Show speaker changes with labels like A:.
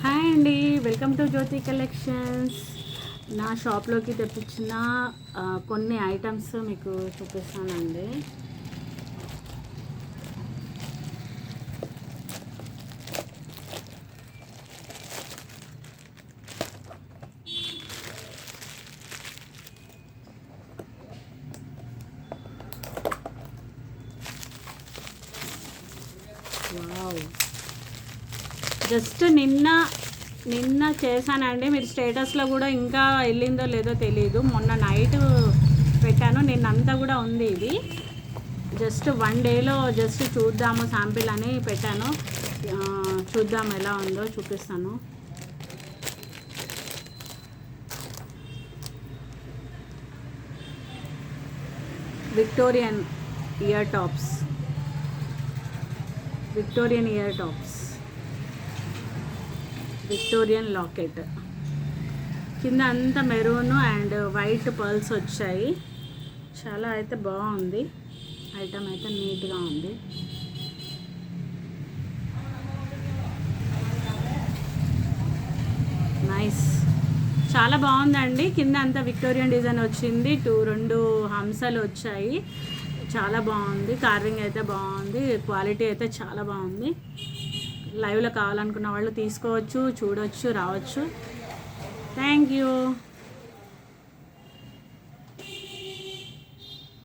A: Hi అండి, welcome to Jyothi collections. నా షాప్లోకి తెప్పించిన కొన్ని ఐటమ్స్ మీకు చూపిస్తానండి. వావ్, జస్ట్ నిన్న చేశానండి. మీరు స్టేటస్లో కూడా ఇంకా వెళ్ళిందో లేదో తెలియదు. మొన్న నైట్ పెట్టాను, నిన్నంతా కూడా ఉంది. ఇది జస్ట్ 1 డేలో జస్ట్ చూద్దాము శాంపిల్ అని పెట్టాను. చూద్దాం ఎలా ఉందో చూపిస్తాను. Victorian ear tops, Victorian locket. కింద అంతా మెరూన్ అండ్ వైట్ పర్ల్స్ వచ్చాయి. చాలా అయితే బాగుంది. ఐటమ్ అయితే నీట్గా ఉంది. నైస్, చాలా బాగుందండి. కింద అంతా విక్టోరియన్ డిజైన్ వచ్చింది. 2 హంసలు వచ్చాయి. చాలా బాగుంది. కార్వింగ్ అయితే బాగుంది. క్వాలిటీ అయితే చాలా బాగుంది. లైవ్లో కావాలనుకున్న వాళ్ళు తీసుకోవచ్చు, చూడవచ్చు, రావచ్చు. Thank you.